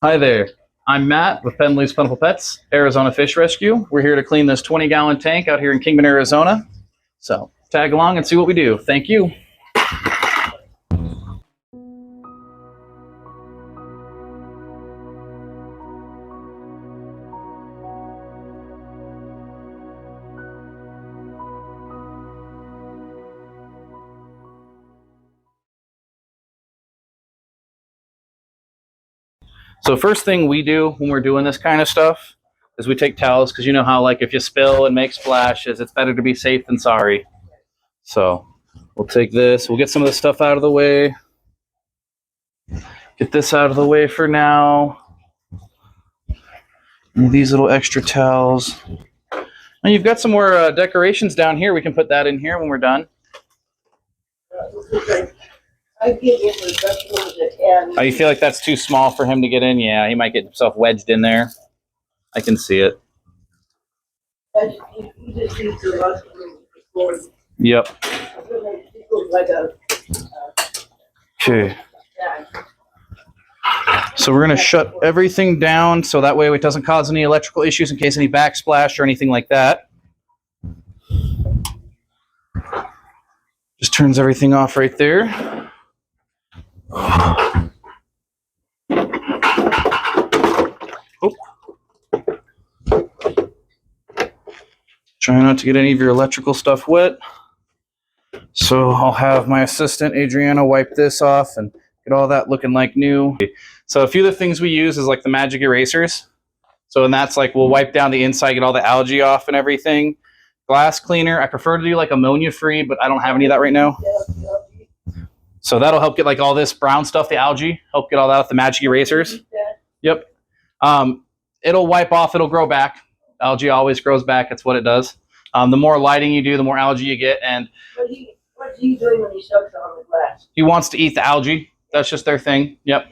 Hi there. I'm Matt with Pendley's Plentiful Pets, Arizona Fish Rescue. We're here to clean this 20-gallon tank out here in Kingman, Arizona. So tag along and see what we do. Thank you. So first thing we do when we're doing this kind of stuff is we take towels, because you know how, like, if you spill and make splashes, it's better to be safe than sorry. So we'll take this, we'll get some of this stuff out of the way. Get this out of the way for now. And these little extra towels. And you've got some more decorations down here. We can put that in here when we're done. Oh, you feel like that's too small for him to get in? Yeah, he might get himself wedged in there. I can see it. Yep. Okay. So we're going to shut everything down so that way it doesn't cause any electrical issues in case any backsplash or anything like that. Just turns everything off right there. Oh. Try not to get any of your electrical stuff wet. So I'll have my assistant, Adriana, wipe this off and get all that looking like new. So a few of the things we use is like the magic erasers. So, and that's like, we'll wipe down the inside, get all the algae off and everything. Glass cleaner, I prefer to do like ammonia free, but I don't have any of that right now. So that'll help get like all this brown stuff, the algae, help get all that with the magic erasers. Yep. It'll wipe off, it'll grow back. Algae always grows back, that's what it does. The more lighting you do, the more algae you get. And what's he doing when he sucks on the glass? He wants to eat the algae. That's just their thing. Yep.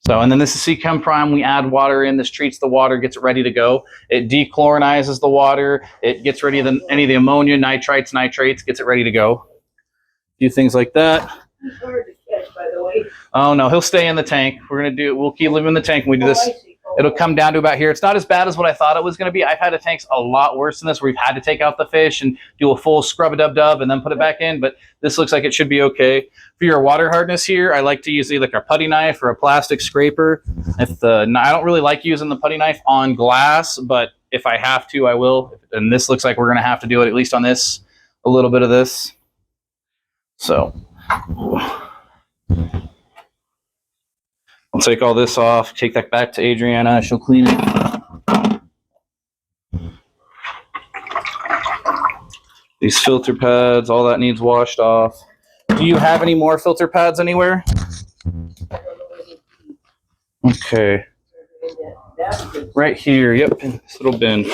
So, and then this is C-Chem Prime. We add water in. This treats the water, gets it ready to go. It dechlorinizes the water. It gets rid of any of the ammonia, nitrites, nitrates, gets it ready to go. A few things like that. He's hard to catch, by the way. Oh, no, he'll stay in the tank. We'll keep living in the tank when we do this. It'll come down to about here. It's not as bad as what I thought it was going to be. I've had tanks a lot worse than this where we've had to take out the fish and do a full scrub-a-dub-dub and then put it back in, but this looks like it should be okay. For your water hardness here, I like to use either like a putty knife or a plastic scraper. I don't really like using the putty knife on glass, but if I have to, I will. And this looks like we're going to have to do it, at least on this, a little bit of this. So I'll take all this off, take that back to Adriana. She'll clean it. These filter pads, all that needs washed off. Do you have any more filter pads anywhere? Okay. Right here, yep, this little bin.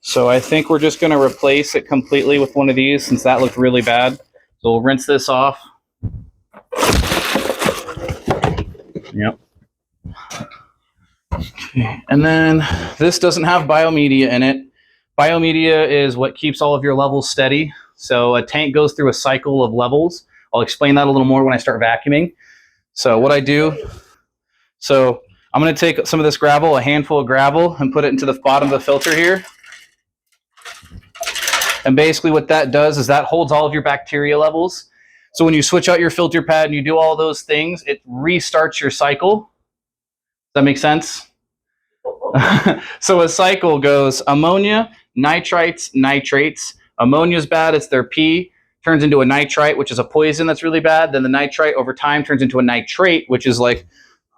So I think we're just going to replace it completely with one of these since that looked really bad. So we'll rinse this off. Yep. Okay. And then this doesn't have biomedia in it. Biomedia is what keeps all of your levels steady. So a tank goes through a cycle of levels. I'll explain that a little more when I start vacuuming. So what I do, so I'm going to take some of this gravel, a handful of gravel, and put it into the bottom of the filter here. And basically what that does is that holds all of your bacteria levels. So when you switch out your filter pad and you do all those things, it restarts your cycle. Does that make sense? So a cycle goes ammonia, nitrites, nitrates. Ammonia's bad, it's their P, turns into a nitrite, which is a poison that's really bad. Then the nitrite over time turns into a nitrate, which is like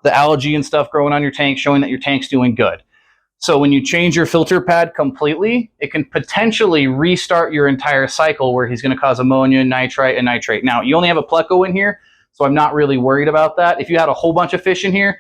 the algae and stuff growing on your tank, showing that your tank's doing good. So when you change your filter pad completely, it can potentially restart your entire cycle where he's going to cause ammonia, nitrite, and nitrate. Now, you only have a pleco in here, so I'm not really worried about that. If you had a whole bunch of fish in here,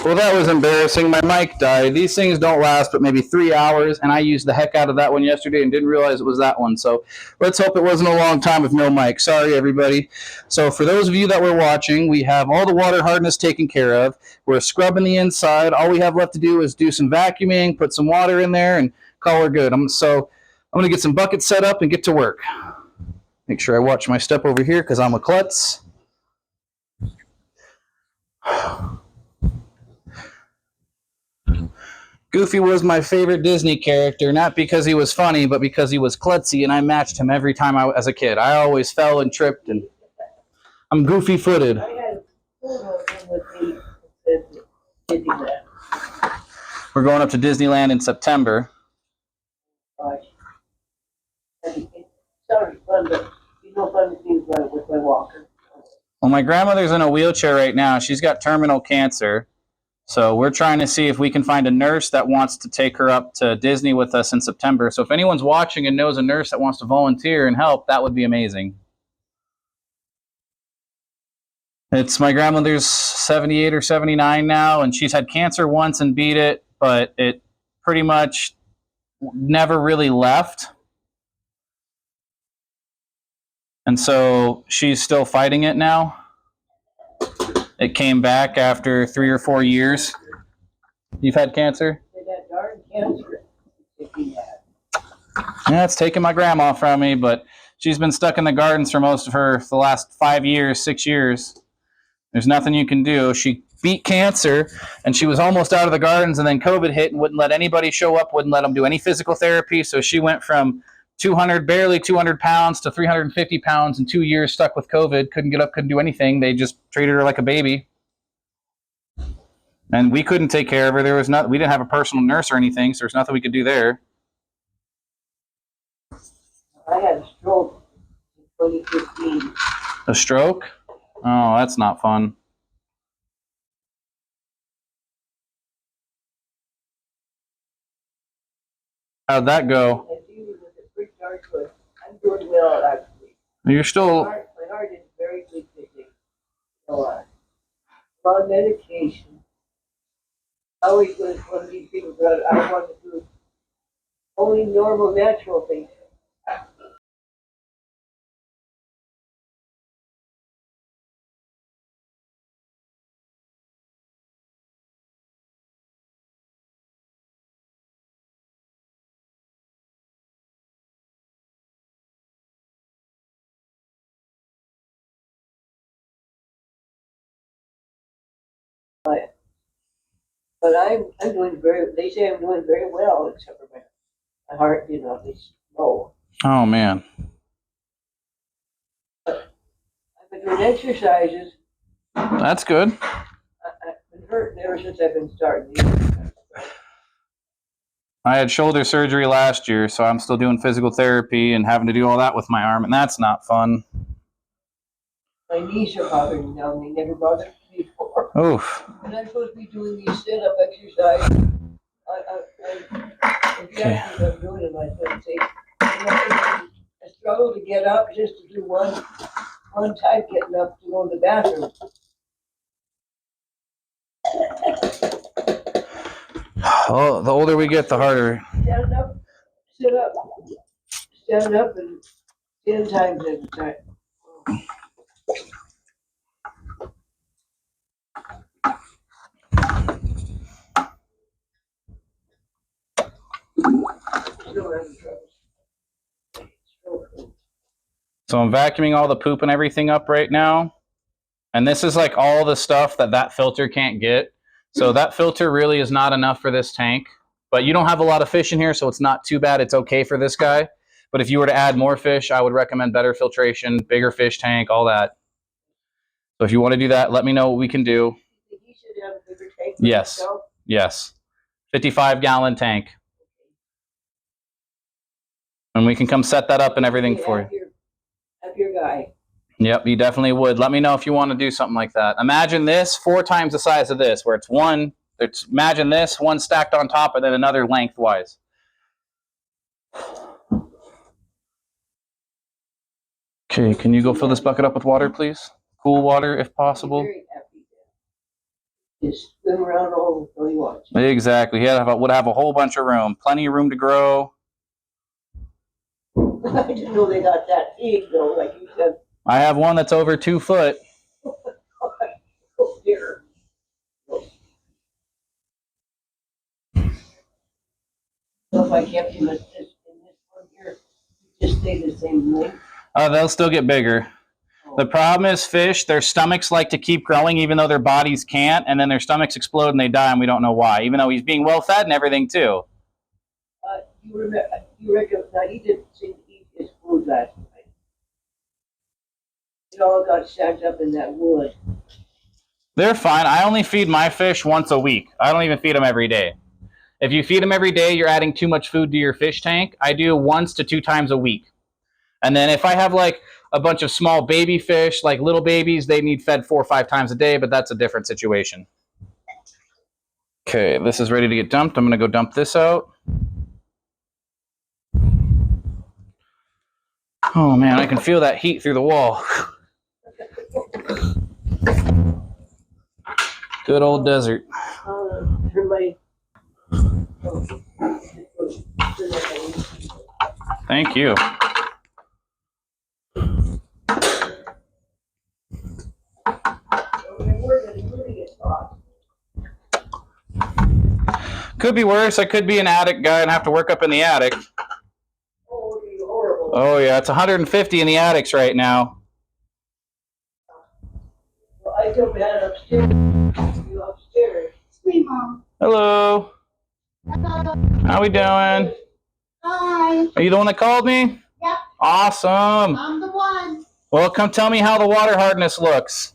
Well, that was embarrassing. My mic died. These things don't last but maybe 3 hours, and I used the heck out of that one yesterday and didn't realize it was that one. So let's hope it wasn't a long time with no mic. Sorry, everybody. So for those of you that were watching, we have all the water hardness taken care of. We're scrubbing the inside. All we have left to do is do some vacuuming, put some water in there, and call her good. I'm going to get some buckets set up and get to work. Make sure I watch my step over here because I'm a klutz. Goofy was my favorite Disney character, not because he was funny, but because he was klutzy, and I matched him every time as a kid. I always fell and tripped, and I'm goofy-footed. I had a photo of him with me that did that. We're going up to Disneyland in September. Gosh. It's sorry, fun, but you know, fun things with my walker. Well, my grandmother's in a wheelchair right now. She's got terminal cancer. So we're trying to see if we can find a nurse that wants to take her up to Disney with us in September. So if anyone's watching and knows a nurse that wants to volunteer and help, that would be amazing. It's my grandmother's 78 or 79 now, and she's had cancer once and beat it, but it pretty much never really left. And so she's still fighting it now. It came back after 3 or 4 years. You've had cancer? That darn cancer that he had. Yeah, it's taken my grandma from me, but she's been stuck in the gardens for most of the last 5 years, 6 years. There's nothing you can do. She beat cancer, and she was almost out of the gardens, and then COVID hit and wouldn't let anybody show up, wouldn't let them do any physical therapy. So she went from barely 200 pounds to 350 pounds in 2 years, stuck with COVID, couldn't get up, couldn't do anything. They just treated her like a baby. And we couldn't take care of her. We didn't have a personal nurse or anything, so there's nothing we could do there. I had a stroke in 2015. A stroke? Oh, that's not fun. How'd that go? I'm doing well, actually. You're still... My heart is very good today. So, on medication. I always was one of these people that I want to do only normal, natural things. But I'm doing they say I'm doing very well, except for my heart, you know, is low. Oh, man. I've been doing exercises. That's good. I've been hurting ever since I've been starting these. I had shoulder surgery last year, so I'm still doing physical therapy and having to do all that with my arm, and that's not fun. My knees are bothering me now, and they never bothered me before. Oof. And I'm supposed to be doing these sit-up exercises. If you ask me if I'm doing them, I couldn't say. I struggle to get up just to do one time getting up to go to the bathroom. Oh, the older we get, the harder. Stand up, sit up, stand up, and 10 times at a time. Still having trouble. So I'm vacuuming all the poop and everything up right now. And this is like all the stuff that filter can't get. So that filter really is not enough for this tank. But you don't have a lot of fish in here, so it's not too bad. It's okay for this guy. But if you were to add more fish, I would recommend better filtration, bigger fish tank, all that. So if you want to do that, let me know what we can do. You think he should have a bigger tank? Yes. Himself? Yes. 55-gallon tank. And we can come set that up and everything for you. Have your guy. Yep, you definitely would. Let me know if you want to do something like that. Imagine this 4 times the size of this, where imagine this, one stacked on top and then another lengthwise. Okay, can you go fill this bucket up with water, please? Cool water, if possible. Very happy to just swim around all he wants. Exactly. He would have a whole bunch of room. Plenty of room to grow. I didn't know they got that big, though, like you said. I have one that's over 2 foot. Oh, dear. So if I kept him in this one here, just stay the same length. They'll still get bigger. The problem is fish, their stomachs like to keep growing even though their bodies can't, and then their stomachs explode and they die and we don't know why, even though he's being well fed and everything too. You reckon, now he didn't seem to eat his food last night. It all got stacked up in that wood. They're fine. I only feed my fish once a week. I don't even feed them every day. If you feed them every day, you're adding too much food to your fish tank. I do 1 to 2 times a week. And then if I have like a bunch of small baby fish, like little babies, they need fed 4 or 5 times a day, but that's a different situation. Okay, this is ready to get dumped. I'm going to go dump this out. Oh man, I can feel that heat through the wall. Good old desert. Thank you. Could be worse. I could be an attic guy and have to work up in the attic. Oh yeah, it's 150 in the attics right now. Well, I feel bad upstairs. You upstairs. Hey, Mom. Hello. Hello. How we doing? Hi. Are you the one that called me? Yep. Awesome. I'm the one. Well, come tell me how the water hardness looks.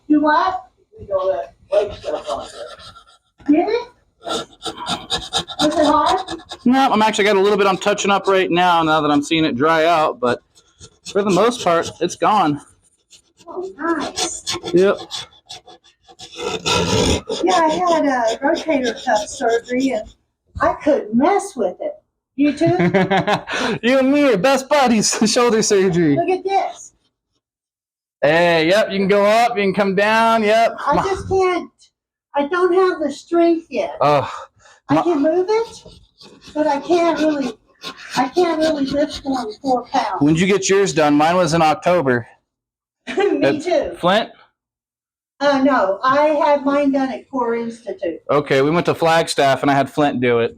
You what? We all that white stuff on Did there. it? Was it hard? No, I'm actually got a little bit I'm touching up right now that I'm seeing it dry out, but for the most part, it's gone. Oh, nice. Yep. Yeah, I had a rotator cuff surgery and I couldn't mess with it. You too? You and me are best buddies. Shoulder surgery. Look at this. Hey, yep, you can go up, you can come down, yep. I just can't. I don't have the strength yet. Oh, I can move it, but I can't really lift more than 4 pounds. when'd you get yours done? Mine was in October. Me too. Flint? No, I had mine done at Core Institute. Okay, we went to Flagstaff and I had Flint do it.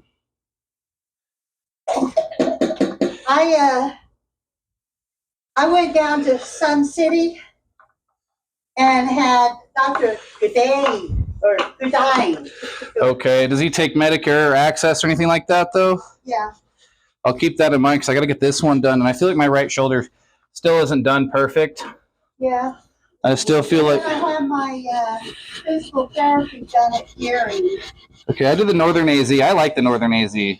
I went down to Sun City and had Dr. Goday or Goodine. Okay. Does he take Medicare or Access or anything like that, though? Yeah. I'll keep that in mind because I got to get this one done. And I feel like my right shoulder still isn't done perfect. Yeah. I still feel like... I have my physical therapy done at Gary. Okay, I did the Northern AZ. I like the Northern AZ. Okay.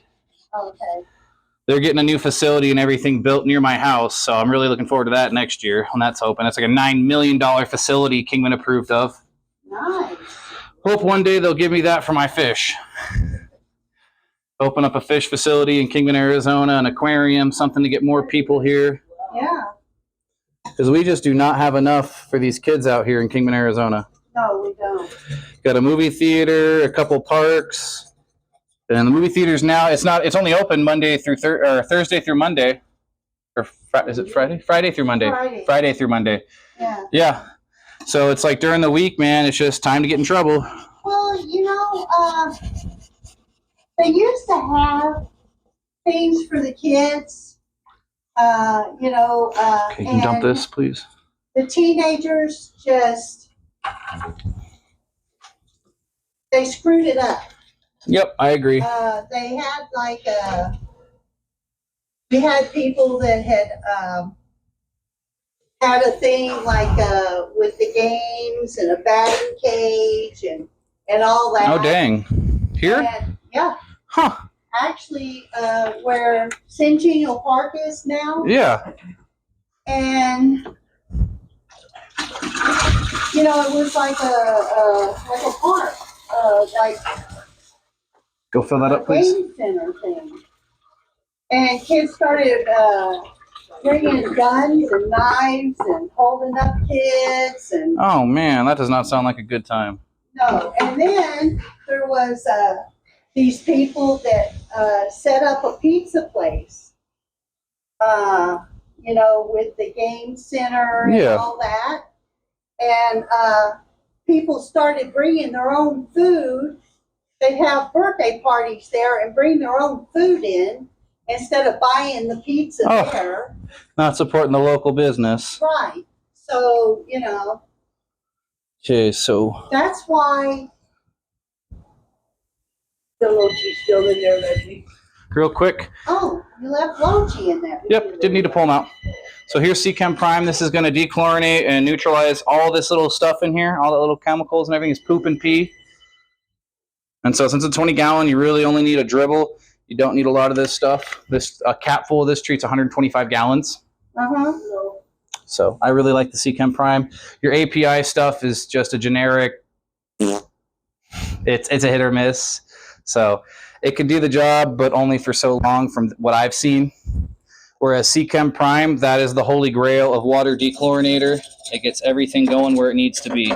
They're getting a new facility and everything built near my house, so I'm really looking forward to that next year when that's open. It's like a $9 million facility Kingman approved of. Nice. Hope one day they'll give me that for my fish. Open up a fish facility in Kingman, Arizona, an aquarium, something to get more people here. Yeah. Because we just do not have enough for these kids out here in Kingman, Arizona. No, we don't. Got a movie theater, a couple parks. And the movie theaters now, it's only open Monday through Thursday through Monday. Or is it Friday? Friday through Monday. Friday through Monday. Yeah. Yeah. So it's like during the week, man, it's just time to get in trouble. Well, they used to have things for the kids. Okay, you can dump this, please. The teenagers they screwed it up. Yep, I agree. They had we had people that had a thing with the games and a batting cage and all that. Oh, dang. Here? And, yeah. Huh. Actually, where Centennial Park is now. Yeah. And it was like a park, Go fill that up, please. game center thing. And kids started bringing guns and knives and holding up kids and. Oh man, that does not sound like a good time. No, and then there was these people that set up a pizza place. With the game center and all that. And people started bringing their own food. They'd have birthday parties there and bring their own food in instead of buying the pizza there. Not supporting the local business. Right. So, Okay, so. That's why. The Lochi's still in there, Leslie. Real quick. Oh, you left Lochi in there. Yep, didn't need to pull them out. So here's C-Chem Prime. This is going to dechlorinate and neutralize all this little stuff in here, all the little chemicals and everything is poop and pee. And so since it's 20 gallon, you really only need a dribble. You don't need a lot of this stuff. A cap full of this treats 125 gallons. Uh-huh. So I really like the C-Chem Prime. Your API stuff is just a generic. It's a hit or miss. So it can do the job, but only for so long from what I've seen. Whereas C-Chem Prime, that is the holy grail of water dechlorinator. It gets everything going where it needs to be.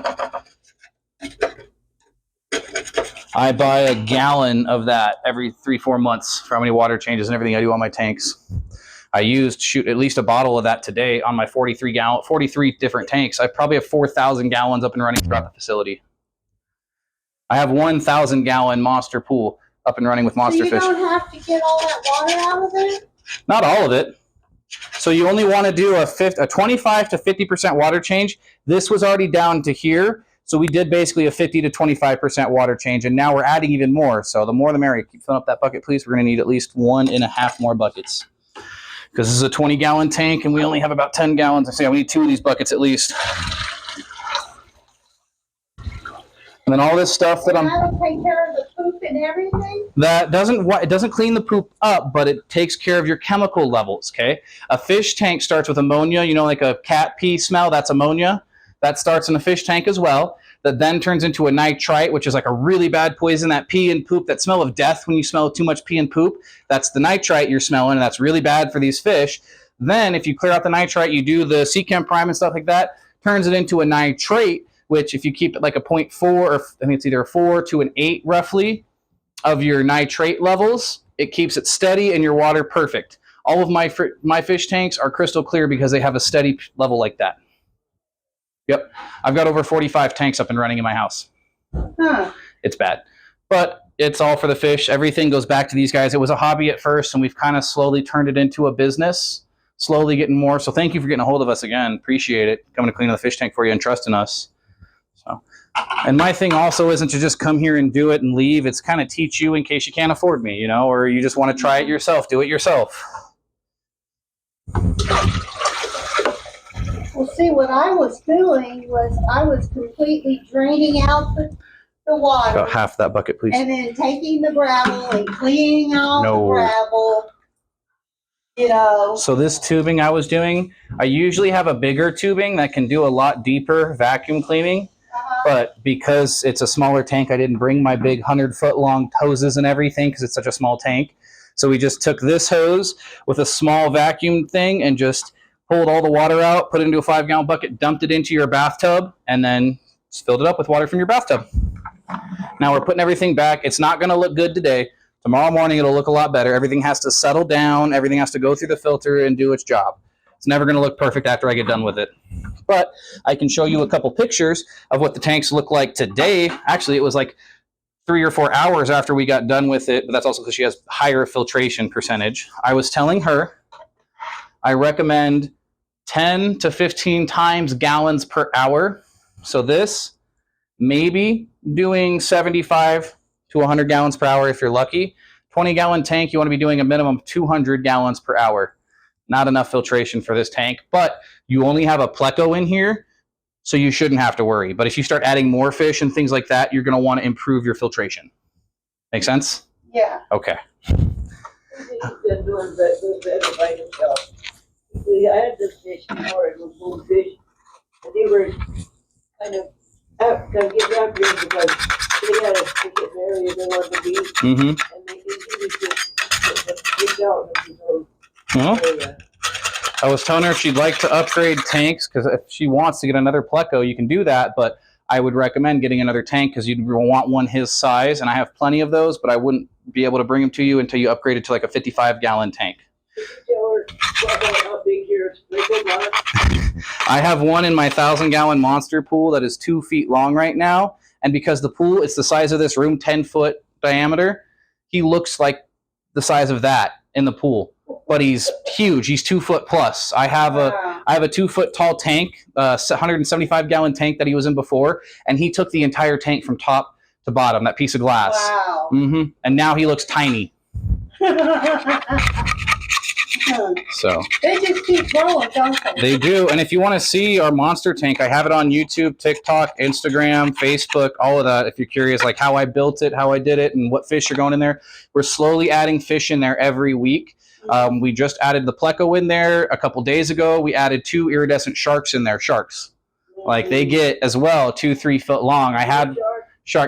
I buy a gallon of that every 3-4 months for how many water changes and everything I do on my tanks. I used at least a bottle of that today on my 43 different tanks. I probably have 4,000 gallons up and running throughout the facility. I have 1,000 gallon monster pool up and running with monster fish. So you don't have to get all that water out of there? Not all of it. So you only want to do a 25 to 50% water change. This was already down to here. So we did basically a 50 to 25% water change, and now we're adding even more. So the more the merrier. Keep filling up that bucket, please. We're going to need at least 1.5 more buckets. Because this is a 20-gallon tank, and we only have about 10 gallons. I say we need 2 of these buckets at least. And then all this stuff that That'll take care of the poop and everything? That doesn't clean the poop up, but it takes care of your chemical levels, okay? A fish tank starts with ammonia, like a cat pee smell, that's ammonia. That starts in a fish tank as well. That then turns into a nitrite, which is like a really bad poison, that pee and poop, that smell of death when you smell too much pee and poop. That's the nitrite you're smelling, and that's really bad for these fish. Then if you clear out the nitrite, you do the C-Chem Prime and stuff like that, turns it into a nitrate, which if you keep it like a 0.4, or I think it's either a 4 to an 8 roughly of your nitrate levels, it keeps it steady and your water perfect. All of my fish tanks are crystal clear because they have a steady level like that. Yep. I've got over 45 tanks up and running in my house. Huh. It's bad. But it's all for the fish. Everything goes back to these guys. It was a hobby at first, and we've kind of slowly turned it into a business. slowly getting more. So thank you for getting a hold of us again. Appreciate it. Coming to clean the fish tank for you and trusting us. So, and my thing also isn't to just come here and do it and leave. It's kind of teach you in case you can't afford me, you know, or you just want to try it yourself. Do it yourself. Well, see, what I was doing was I was completely draining out the water. About half that bucket, please. And then taking the gravel and cleaning out the gravel. You know. So this tubing I was doing, I usually have a bigger tubing that can do a lot deeper vacuum cleaning. But because it's a smaller tank, I didn't bring my big 100-foot long hoses and everything because it's such a small tank. So we just took this hose with a small vacuum thing and just pulled all the water out, put it into a 5-gallon bucket, dumped it into your bathtub, and then just filled it up with water from your bathtub. Now we're putting everything back. It's not going to look good today. Tomorrow morning it'll look a lot better. Everything has to settle down. Everything has to go through the filter and do its job. It's never going to look perfect after I get done with it. But I can show you a couple pictures of what the tanks look like today. Actually, it was like 3 or 4 hours after we got done with it, but that's also because she has higher filtration percentage. I was telling her I recommend 10 to 15 times gallons per hour. So this, maybe doing 75 to 100 gallons per hour if you're lucky. 20-gallon tank, you want to be doing a minimum 200 gallons per hour. Not enough filtration for this tank, but you only have a pleco in here, so you shouldn't have to worry. But if you start adding more fish and things like that, you're going to want to improve your filtration. Make sense? Yeah. Okay. He's been doing that by himself. We had this fish before, it was full fish, and they were kind of going to get after him because they had a get married and they wanted to be, and he was just freaked out. Well, I was telling her if she'd like to upgrade tanks, because if she wants to get another pleco, you can do that, but I would recommend getting another tank because you'd want one his size, and I have plenty of those, but I wouldn't be able to bring them to you until you upgrade it to like a 55-gallon tank. How big your sprinkler was? I have one in my 1,000-gallon monster pool that is 2 feet long right now, and because the pool is the size of this room, 10-foot diameter, he looks like the size of that in the pool. But he's huge. He's 2 foot plus. I have a 2-foot tall tank, 175-gallon tank that he was in before, and he took the entire tank from top to bottom, that piece of glass. Wow. And now he looks tiny. So they just keep growing, don't they? They do. And if you want to see our monster tank, I have it on YouTube, TikTok, Instagram, Facebook, all of that. If you're curious, like how I built it, how I did it, and what fish are going in there. We're slowly adding fish in there every week. We just added the pleco in there a couple days ago. We added 2 iridescent sharks in there. Sharks, like they get as well 2-3 foot long. I had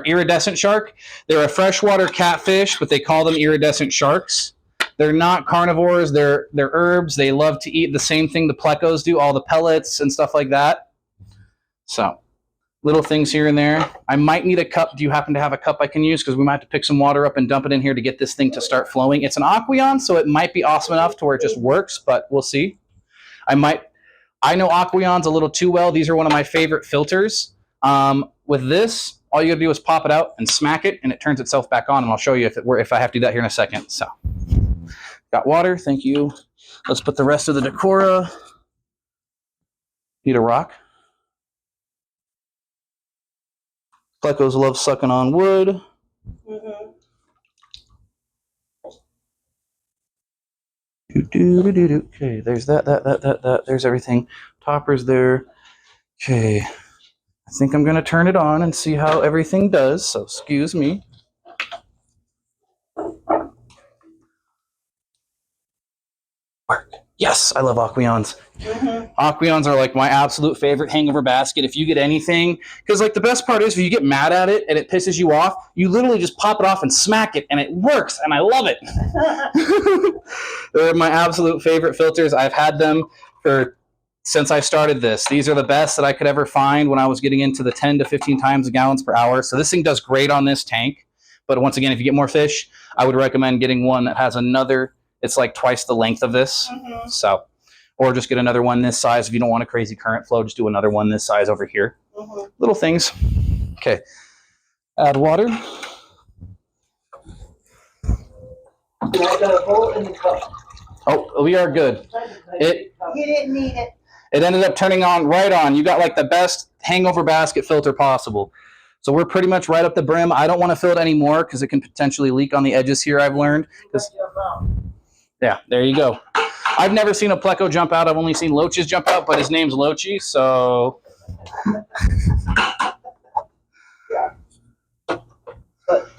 iridescent shark. They're a freshwater catfish, but they call them iridescent sharks. They're not carnivores. They're herbs. They love to eat the same thing the plecos do, all the pellets and stuff like that. So little things here and there. I might need a cup. Do you happen to have a cup I can use? Because we might have to pick some water up and dump it in here to get this thing to start flowing. It's an Aqueon, so it might be awesome enough to where it just works, but we'll see. I know Aqueon's a little too well. These are one of my favorite filters. With this, all you gotta do is pop it out and smack it, and it turns itself back on, and I'll show you if I have to do that here in a second. So, got water, thank you. Let's put the rest of the Decora. Need a rock. Plecos love sucking on wood. Okay, there's that. There's everything. Topper's there. Okay, I think I'm gonna turn it on and see how everything does. So excuse me. Work. Yes, I love Aqueons. Aqueons are like my absolute favorite hangover basket. If you get anything, because like the best part is if you get mad at it and it pisses you off, you literally just pop it off and smack it, and it works, and I love it. They're my absolute favorite filters. I've had them since I started this. These are the best that I could ever find when I was getting into the 10 to 15 times gallons per hour. So this thing does great on this tank. But once again, if you get more fish, I would recommend getting one that has another. It's like twice the length of this. So, or just get another one this size. If you don't want a crazy current flow, just do another one this size over here. Little things. Okay. Add water. I got a bowl in the cup. Oh, we are good. It You didn't need it. It ended up turning on right on. You got like the best hangover basket filter possible. So we're pretty much right up the brim. I don't want to fill it anymore because it can potentially leak on the edges here, I've learned. Yeah, there you go. I've never seen a pleco jump out. I've only seen loaches jump out, but his name's Lochi, so... Yeah. But,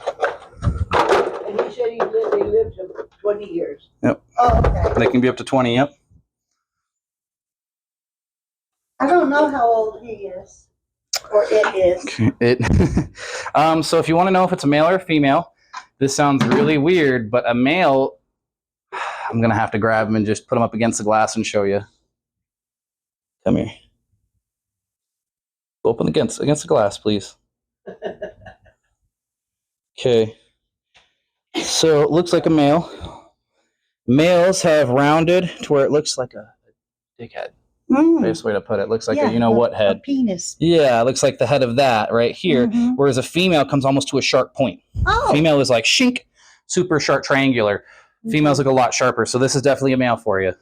and he said they lived to 20 years. Yep. Oh, okay. They can be up to 20, yep. I don't know how old he is. Or it is. So if you want to know if it's a male or a female, this sounds really weird, but a male, I'm going to have to grab him and just put him up against the glass and show you. Come here. Go up against the glass, please. Okay. So it looks like a male. Males have rounded to where it looks like a dickhead. Best way to put it. Looks like a you-know-what head. A penis. Yeah, it looks like the head of that right here, whereas a female comes almost to a sharp point. Oh. Female is like shink, super sharp triangular. Females look a lot sharper, so this is definitely a male for you.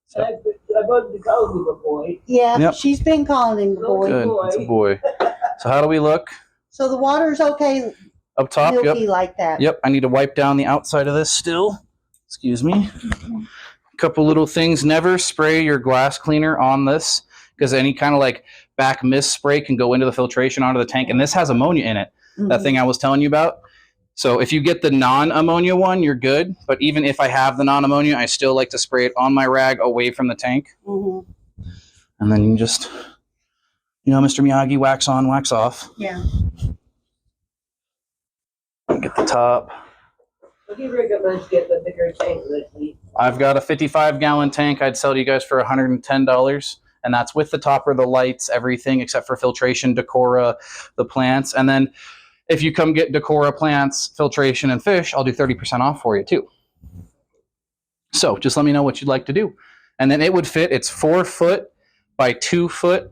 So. I've wanted to call him a boy. Yeah, Yep. She's been calling him the boy. Good, it's a boy. So how do we look? So the water's okay, Up top, milky yep. like that. Yep, I need to wipe down the outside of this still. Excuse me. Couple little things. Never spray your glass cleaner on this because any kind of like back mist spray can go into the filtration onto the tank, and this has ammonia in it. That thing I was telling you about. So if you get the non-ammonia one, you're good. But even if I have the non-ammonia, I still like to spray it on my rag away from the tank. And then you can just, Mr. Miyagi, wax on, wax off. Yeah. Get the top. What do you recommend get the bigger tank, Leslie? I've got a 55-gallon tank I'd sell to you guys for $110, and that's with the topper, the lights, everything except for filtration, Decora, the plants. And then if you come get Decora, plants, filtration, and fish, I'll do 30% off for you too. So just let me know what you'd like to do. And then it would fit, it's 4 foot by 2 foot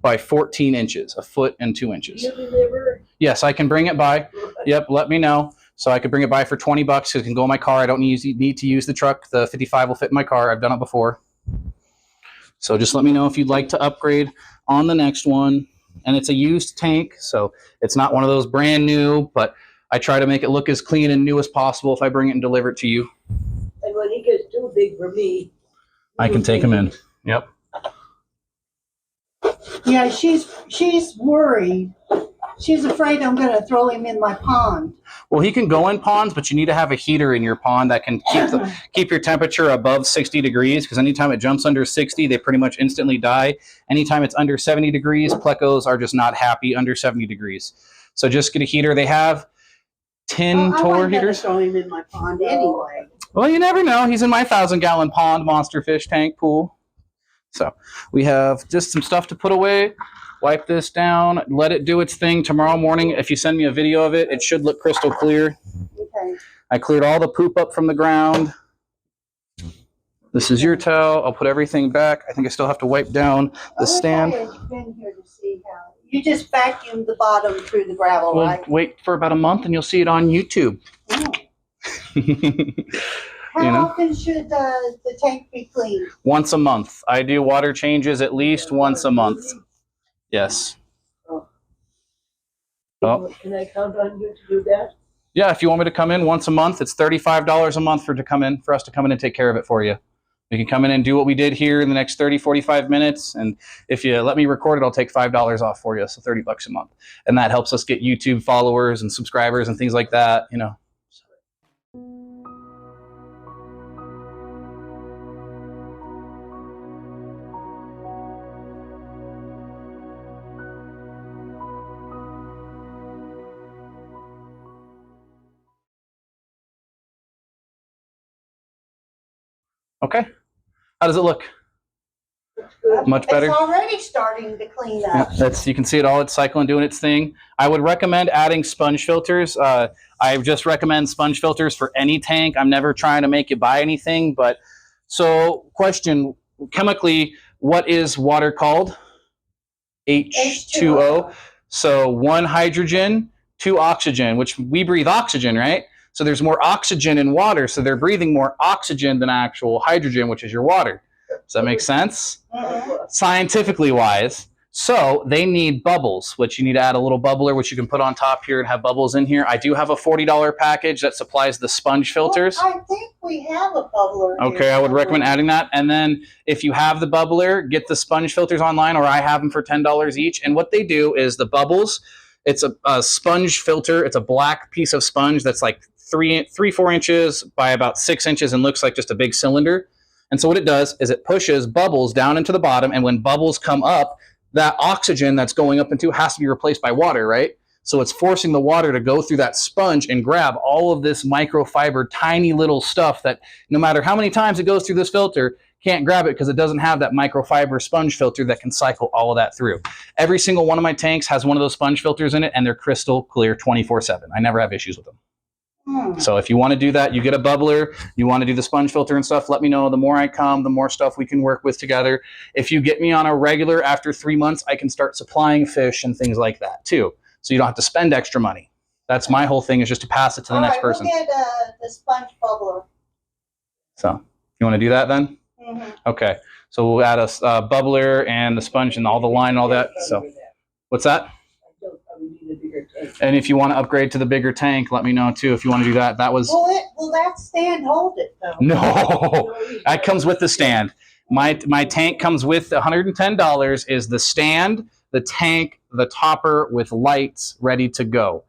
by 14 inches, a foot and 2 inches. You deliver? Yes, I can bring it by. Yep, let me know. So I could bring it by for $20 because it can go in my car. I don't need to use the truck. The 55 will fit in my car. I've done it before. So just let me know if you'd like to upgrade on the next one. And it's a used tank, so it's not one of those brand new, but I try to make it look as clean and new as possible if I bring it and deliver it to you. And when he gets too big for me, I can take him in. Yep. Yeah, she's worried. She's afraid I'm going to throw him in my pond. Well, he can go in ponds, but you need to have a heater in your pond that can keep your temperature above 60 degrees, because anytime it jumps under 60, they pretty much instantly die. Anytime it's under 70 degrees, plecos are just not happy under 70 degrees. So just get a heater. They have tin Tor heaters. Throw him in my pond anyway. Well, you never know. He's in my 1,000-gallon pond, monster fish tank pool. So we have just some stuff to put away. Wipe this down, let it do its thing. Tomorrow morning, if you send me a video of it, it should look crystal clear. Okay. I cleared all the poop up from the ground. This is your towel. I'll put everything back. I think I still have to wipe down the stand. I've been here to see how you just vacuumed the bottom through the gravel, Well, right? wait for about a month and you'll see it on YouTube. How You know? often should the tank be cleaned? Once a month. I do water changes at least once a month. Yes. Oh. Can I count on you to do that? Yeah, if you want me to come in once a month, it's $35 a month for us to come in and take care of it for you. You can come in and do what we did here in the next 30, 45 minutes. And if you let me record it, I'll take $5 off for you. So $30 a month. And that helps us get YouTube followers and subscribers and things like that, Okay. How does it look? Much better? It's already starting to clean up. Yeah, you can see it all. It's cycling, doing its thing. I would recommend adding sponge filters. I just recommend sponge filters for any tank. I'm never trying to make you buy anything. But so, question, chemically, what is water called? H2O. So 1 hydrogen, 2 oxygen, which we breathe oxygen, right? So there's more oxygen in water, so they're breathing more oxygen than actual hydrogen, which is your water. Does that make sense? Scientifically wise. So they need bubbles, which you need to add a little bubbler, which you can put on top here and have bubbles in here. I do have a $40 package that supplies the sponge filters. Well, I think we have a bubbler. Okay, I would recommend adding that. And then if you have the bubbler, get the sponge filters online, or I have them for $10 each. And what they do is the bubbles, it's a sponge filter. It's a black piece of sponge that's like 4 inches by about 6 inches and looks like just a big cylinder. And so what it does is it pushes bubbles down into the bottom, and when bubbles come up, that oxygen that's going up into has to be replaced by water, right? So it's forcing the water to go through that sponge and grab all of this microfiber, tiny little stuff that no matter how many times it goes through this filter, can't grab it because it doesn't have that microfiber sponge filter that can cycle all of that through. Every single one of my tanks has one of those sponge filters in it, and they're crystal clear 24/7. I never have issues with them. So if you want to do that, you get a bubbler, you want to do the sponge filter and stuff, let me know. The more I come, the more stuff we can work with together. If you get me on a regular, after 3 months, I can start supplying fish and things like that too. So you don't have to spend extra money. That's my whole thing, is just to pass it to the next person. We'll get the sponge bubbler. So you want to do that then? Okay. So we'll add a bubbler and the sponge and all the line and all that. So what's that? And if you want to upgrade to the bigger tank, let me know too if you want to do that. That was. Will that stand hold it though? No, that comes with the stand. My tank comes with $110 is the stand, the tank, the topper with lights ready to go.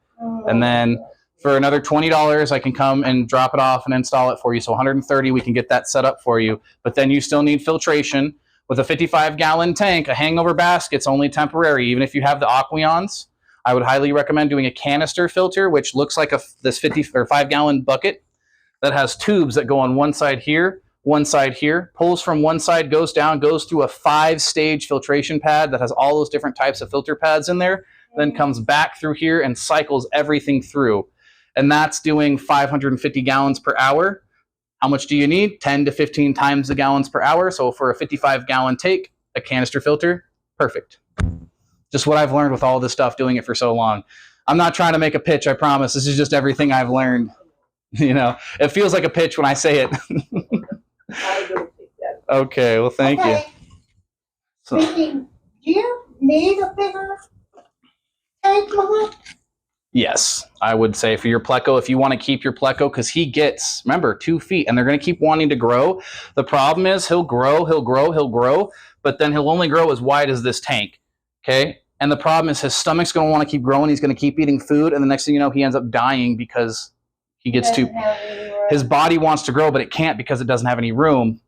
And then for another $20, I can come and drop it off and install it for you. So $130, we can get that set up for you. But then you still need filtration. With a 55-gallon tank, a hangover basket's only temporary. Even if you have the Aqueons, I would highly recommend doing a canister filter, which looks like this 5-gallon bucket that has tubes that go on one side here, pulls from one side, goes down, goes through a 5-stage filtration pad that has all those different types of filter pads in there, then comes back through here and cycles everything through. And that's doing 550 gallons per hour. How much do you need? 10 to 15 times the gallons per hour. So for a 55-gallon tank, a canister filter, perfect. Just what I've learned with all this stuff, doing it for so long. I'm not trying to make a pitch, I promise. This is just everything I've learned. You know, it feels like a pitch when I say it. I don't think that. Okay, well, thank you. So, Speaking, do you need a bigger tank, Mama? yes, I would say for your pleco, if you want to keep your pleco, because he gets, remember, 2 feet, and they're going to keep wanting to grow. The problem is he'll grow, but then he'll only grow as wide as this tank. Okay, and the problem is his stomach's going to want to keep growing. He's going to keep eating food, and the next thing you know, he ends up dying because he gets too. His body wants to grow, but it can't because it doesn't have any room.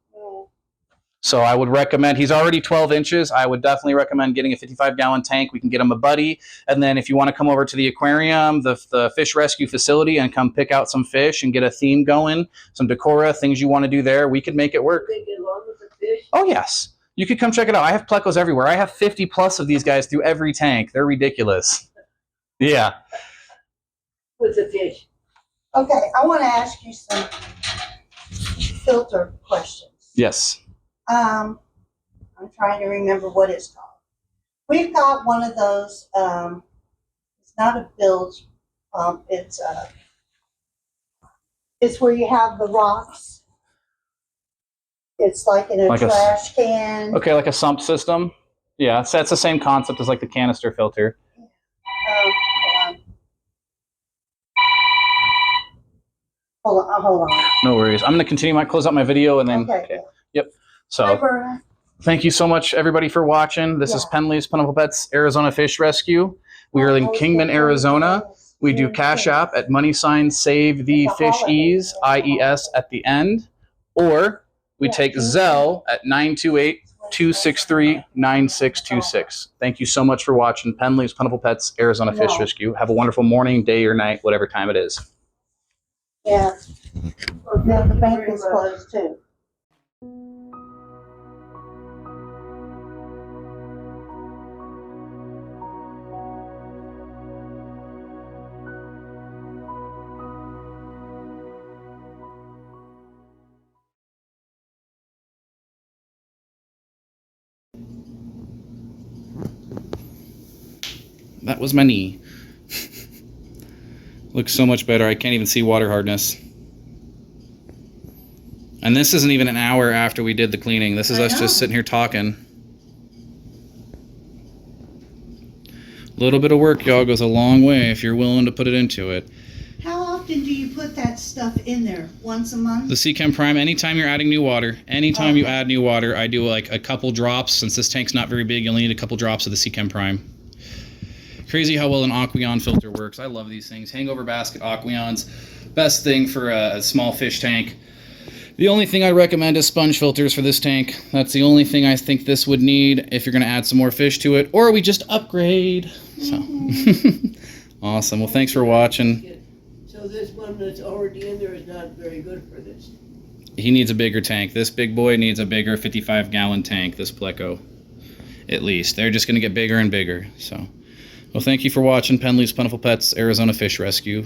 So I would recommend. He's already 12 inches. I would definitely recommend getting a 55-gallon tank. We can get him a buddy, and then if you want to come over to the aquarium, the fish rescue facility, and come pick out some fish and get a theme going, some decora, things you want to do there, we could make it work. They get along with the fish. Oh yes. You could come check it out. I have plecos everywhere. I have 50 plus of these guys through every tank. They're ridiculous. Yeah. With the fish. Okay, I want to ask you some filter questions. Yes. I'm trying to remember what it's called. We've got one of those, it's not a bilge pump, it's where you have the rocks. It's like in a Like trash can. Okay, like a sump system. Yeah, so that's the same concept as like the canister filter. Hold on. No worries. I'm going to continue. Close out my video and then. Okay. Yep. Hi, So Berna. thank you so much, everybody, for watching. This is Pendley's Plentiful Pets Arizona Fish Rescue. We are in Kingman, Arizona. We do Cash App at $Save the Fish Ease, IES at the end, or we take Zelle at 928-263-9626. Thank you so much for watching Pendley's Plentiful Pets Arizona Fish Rescue. Have a wonderful morning, day, or night, whatever time it is. Yeah. Now the bank is closed too. That was my knee. Looks so much better. I can't even see water hardness. And this isn't even an hour after we did the cleaning. This is us just sitting here talking. A little bit of work, y'all, goes a long way if you're willing to put it into it. How often do you put that stuff in there? Once a month? The Seachem Prime, anytime you're adding new water, anytime you add new water, I do like a couple drops. Since this tank's not very big, you only need a couple drops of the Seachem Prime. Crazy how well an Aqueon filter works. I love these things. Hangover basket Aqueons, best thing for a small fish tank. The only thing I recommend is sponge filters for this tank. That's the only thing I think this would need if you're going to add some more fish to it, or we just upgrade. So, awesome. Well, thanks for watching. So this one that's already in there is not very good for this. He needs a bigger tank. This big boy needs a bigger 55-gallon tank, this Pleco, at least. They're just going to get bigger and bigger. So, well, thank you for watching Pendley's Plentiful Pets Arizona Fish Rescue.